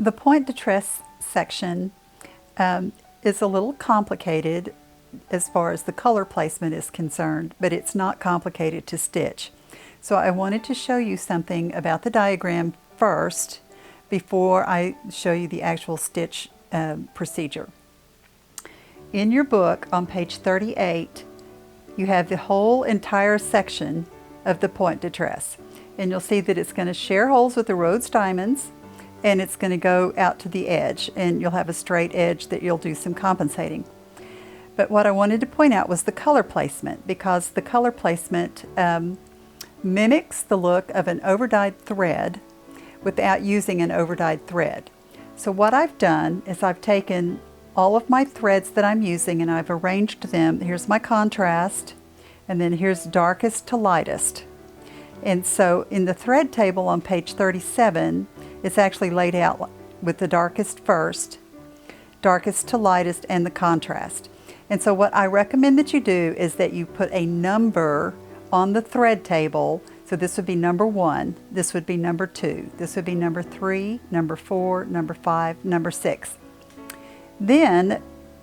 The point de tresse section is a little complicated as far as the color placement is concerned, but it's not complicated to stitch. So I wanted to show you something about the diagram first before I show you the actual stitch procedure. In your book on page 38, you have the whole entire section of the point de tresse, and you'll see that it's going to share holes with the Rhodes diamonds, and it's going to go out to the edge, and you'll have a straight edge that you'll do some compensating. But what I wanted to point out was the color placement, because the color placement mimics the look of an overdyed thread without using an overdyed thread. So what I've done is I've taken all of my threads that I'm using and I've arranged them. Here's my contrast, and then here's darkest to lightest. And so in the thread table on page 37, it's actually laid out with the darkest first, darkest to lightest, and the contrast. And so what I recommend that you do is that you put a number on the thread table. So this would be number 1, this would be number 2, this would be number 3, number 4, number 5, number 6. Then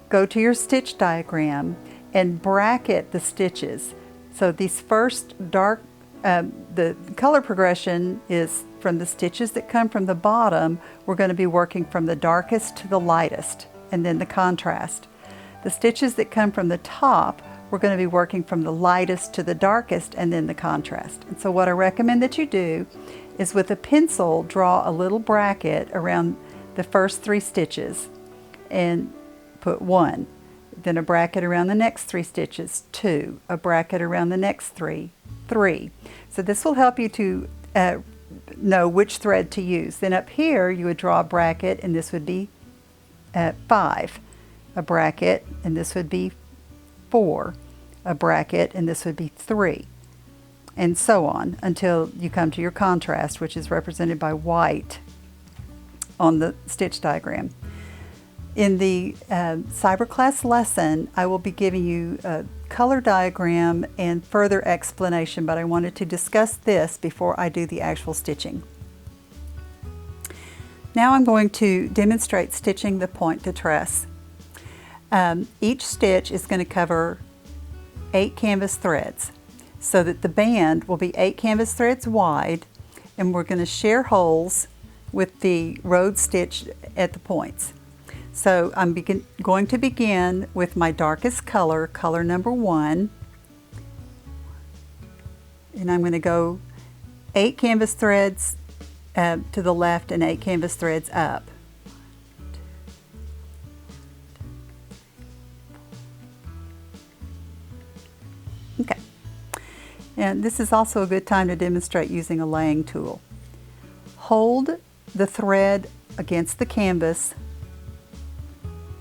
go to your stitch diagram and bracket the stitches. So these first dark, the color progression is from the stitches that come from the bottom, we're going to be working from the darkest to the lightest, and then the contrast. The stitches that come from the top, we're going to be working from the lightest to the darkest, and then the contrast. And so what I recommend that you do is with a pencil, draw a little bracket around the first 3 stitches and put 1. Then a bracket around the next 3 stitches, 2. A bracket around the next 3, 3. So this will help you to know which thread to use. Then up here you would draw a bracket, and this would be 5. A bracket, and this would be 4. A bracket, and this would be 3. And so on until you come to your contrast, which is represented by white on the stitch diagram. In the cyber class lesson, I will be giving you a color diagram and further explanation, but I wanted to discuss this before I do the actual stitching. Now I'm going to demonstrate stitching the point de tresse. Each stitch is going to cover 8 canvas threads, so that the band will be 8 canvas threads wide, and we're going to share holes with the Rhodes stitch at the points. So I'm going to begin with my darkest color, color number 1, and I'm going to go 8 canvas threads to the left and 8 canvas threads up. Okay, and this is also a good time to demonstrate using a laying tool. Hold the thread against the canvas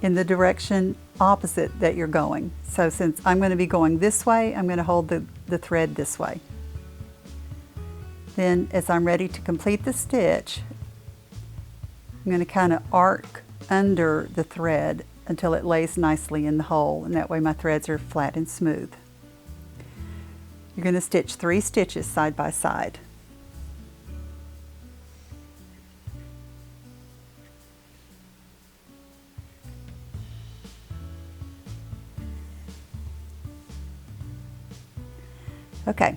in the direction opposite that you're going. So since I'm going to be going this way, I'm going to hold the thread this way. Then as I'm ready to complete the stitch, I'm going to kind of arc under the thread until it lays nicely in the hole, and that way my threads are flat and smooth. You're going to stitch 3 stitches side by side. Okay.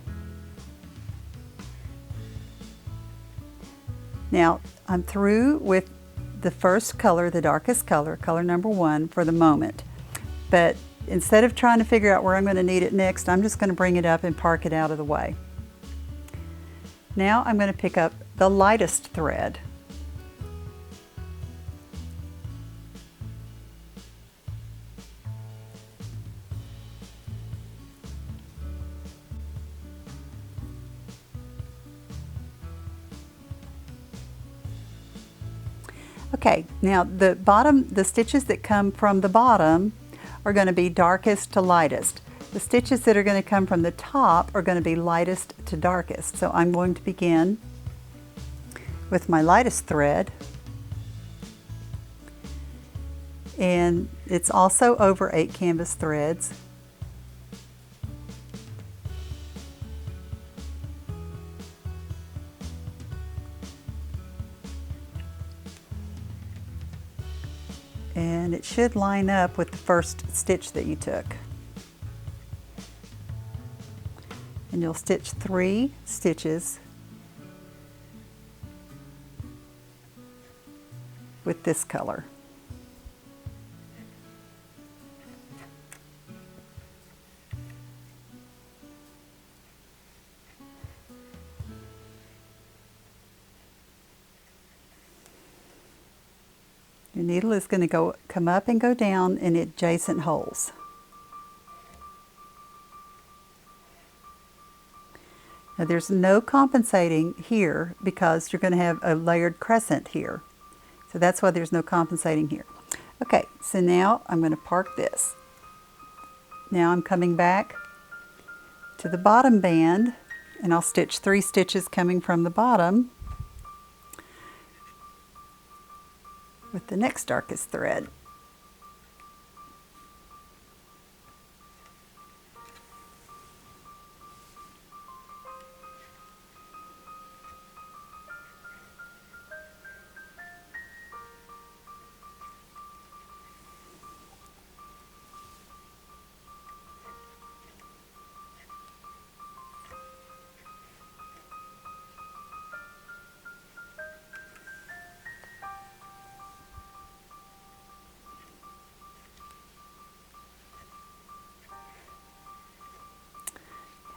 Now I'm through with the first color, the darkest color, color number 1 for the moment. But instead of trying to figure out where I'm going to need it next, I'm just going to bring it up and park it out of the way. Now I'm going to pick up the lightest thread. Okay, now the stitches that come from the bottom are going to be darkest to lightest. The stitches that are going to come from the top are going to be lightest to darkest. So I'm going to begin with my lightest thread, and it's also over 8 canvas threads. it should line up with the first stitch that you took. And you'll stitch 3 stitches with this color. Your needle is going to come up and go down in adjacent holes. Now there's no compensating here because you're going to have a layered crescent here. So that's why there's no compensating here. Okay, so now I'm going to park this. Now I'm coming back to the bottom band, and I'll stitch 3 stitches coming from the bottom with the next darkest thread.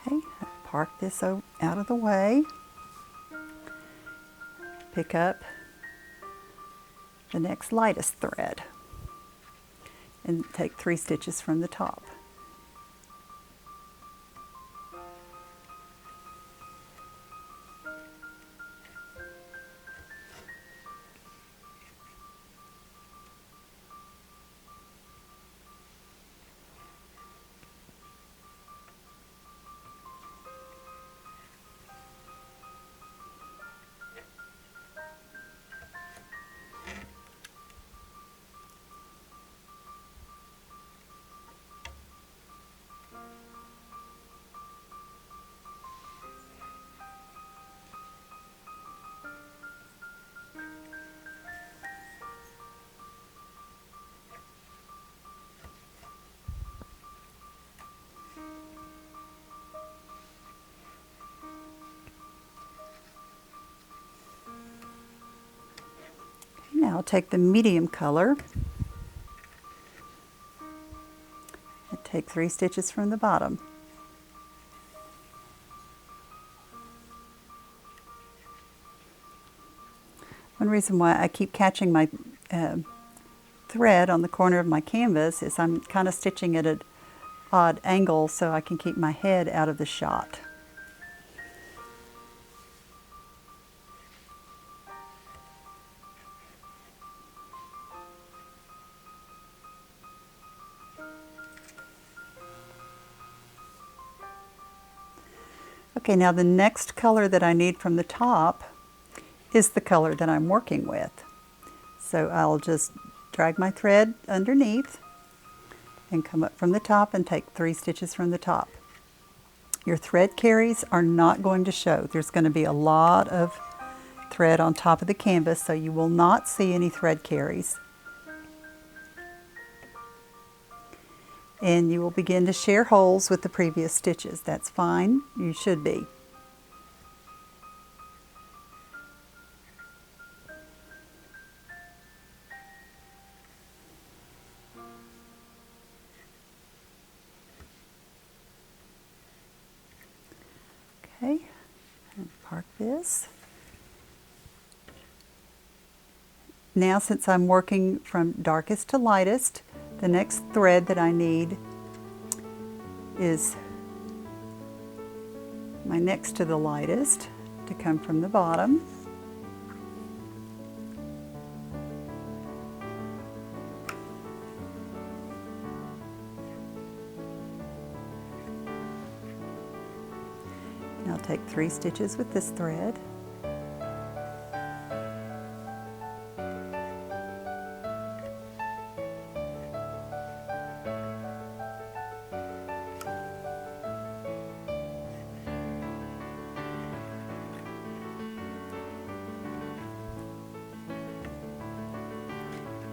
Okay, park this out of the way. Pick up the next lightest thread and take 3 stitches from the top. Now I'll take the medium color and take 3 stitches from the bottom. One reason why I keep catching my thread on the corner of my canvas is I'm kind of stitching at an odd angle so I can keep my head out of the shot. Okay, now the next color that I need from the top is the color that I'm working with. So I'll just drag my thread underneath and come up from the top and take 3 stitches from the top. Your thread carries are not going to show. There's going to be a lot of thread on top of the canvas, so you will not see any thread carries. And you will begin to share holes with the previous stitches. That's fine, you should be. Okay, and park this. Now since I'm working from darkest to lightest, the next thread that I need is my next to the lightest to come from the bottom. And I'll take 3 stitches with this thread.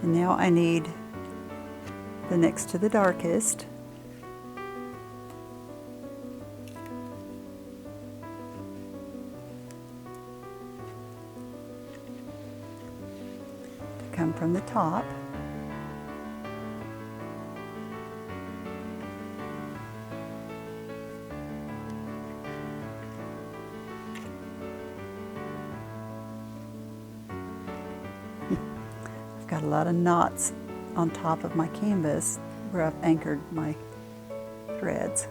And now I need the next to the darkest. To come from the top. I've got a lot of knots on top of my canvas where I've anchored my threads.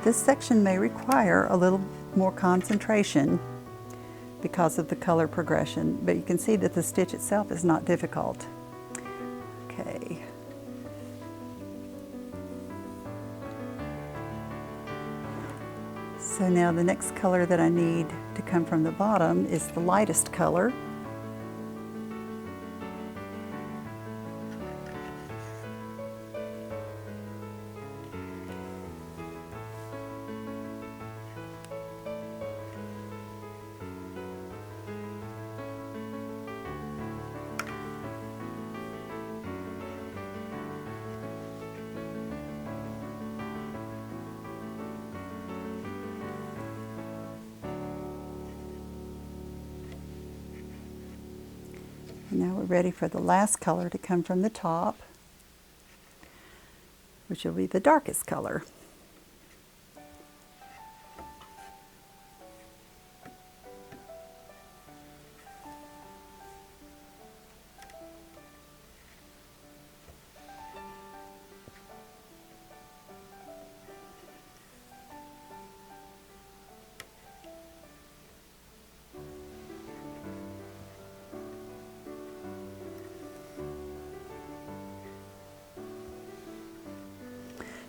This section may require a little more concentration because of the color progression, but you can see that the stitch itself is not difficult. Okay. So now the next color that I need to come from the bottom is the lightest color. Now we're ready for the last color to come from the top, which will be the darkest color.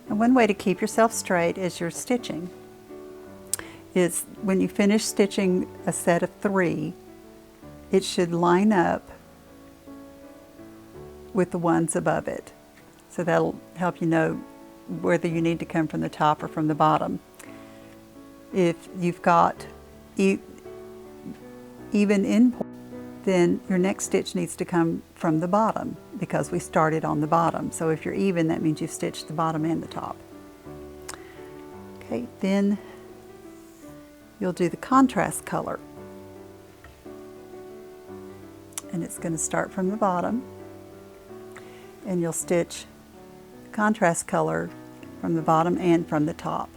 And one way to keep yourself straight as you're stitching is when you finish stitching a set of 3, it should line up with the ones above it. So that'll help you know whether you need to come from the top or from the bottom. If you've got even end point, then your next stitch needs to come from the bottom because we started on the bottom. So if you're even, that means you've stitched the bottom and the top. Okay, then you'll do the contrast color. And it's going to start from the bottom, and you'll stitch contrast color from the bottom and from the top.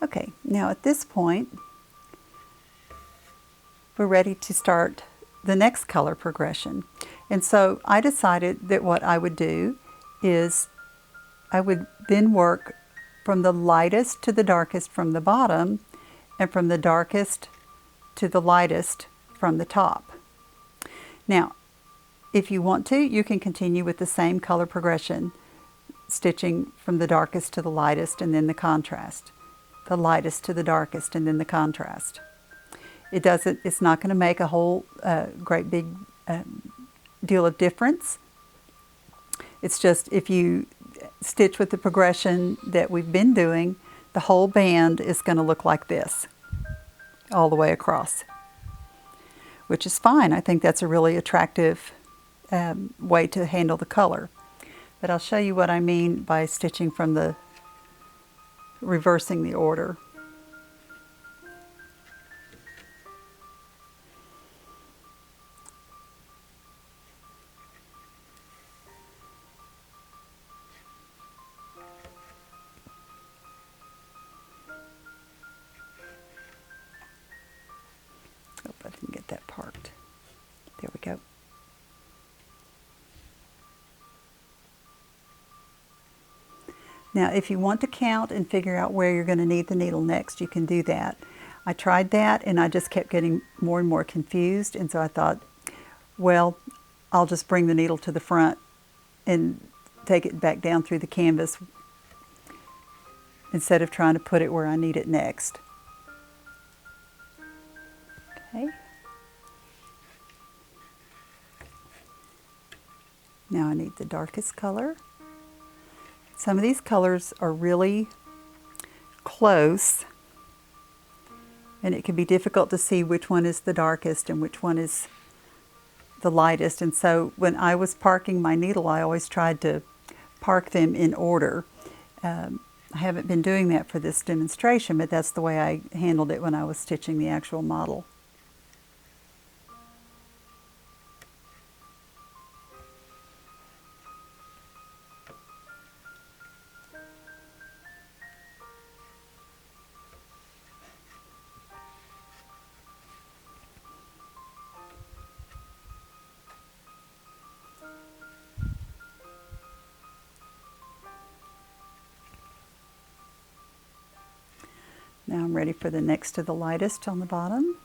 Okay, now at this point, we're ready to start the next color progression. And so I decided that what I would do is I would then work from the lightest to the darkest from the bottom, and from the darkest to the lightest from the top. Now, if you want to, you can continue with the same color progression, stitching from the darkest to the lightest and then the contrast. The lightest to the darkest and then the contrast. It's not going to make a whole great big deal of difference. It's just if you stitch with the progression that we've been doing, the whole band is going to look like this all the way across, which is fine. I think that's a really attractive way to handle the color. But I'll show you what I mean by stitching from the reversing the order. Now, if you want to count and figure out where you're going to need the needle next, you can do that. I tried that and I just kept getting more and more confused, and so I thought, well, I'll just bring the needle to the front and take it back down through the canvas instead of trying to put it where I need it next. Okay. Now I need the darkest color. Some of these colors are really close, and it can be difficult to see which one is the darkest and which one is the lightest. And so when I was parking my needle, I always tried to park them in order. I haven't been doing that for this demonstration, but that's the way I handled it when I was stitching the actual model. Now I'm ready for the next to the lightest on the bottom.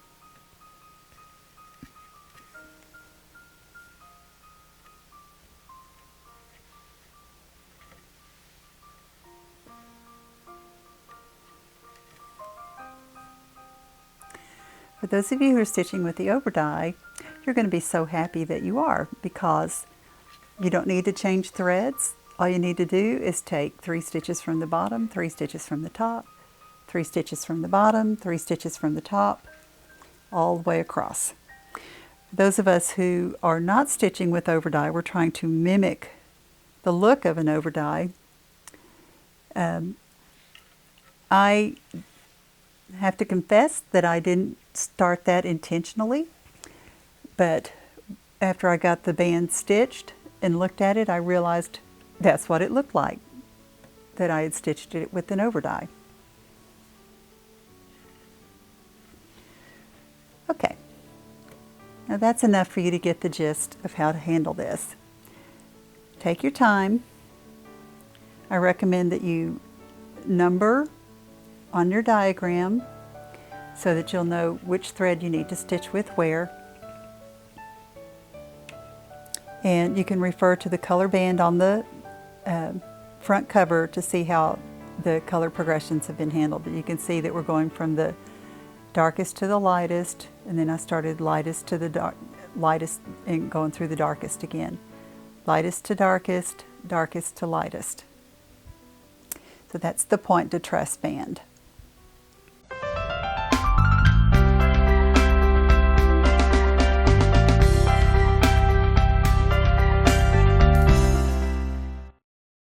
For those of you who are stitching with the overdye, you're going to be so happy that you are, because you don't need to change threads. All you need to do is take 3 stitches from the bottom, 3 stitches from the top, 3 stitches from the bottom, 3 stitches from the top, all the way across. Those of us who are not stitching with overdye, we're trying to mimic the look of an overdye. I have to confess that I didn't start that intentionally, but after I got the band stitched and looked at it, I realized that's what it looked like, that I had stitched it with an overdye. Okay, now that's enough for you to get the gist of how to handle this. Take your time. I recommend that you number on your diagram so that you'll know which thread you need to stitch with where. And you can refer to the color band on the front cover to see how the color progressions have been handled. But you can see that we're going from the darkest to the lightest, and then I started lightest to the lightest and going through the darkest again. Lightest to darkest, darkest to lightest. So that's the point to tress band.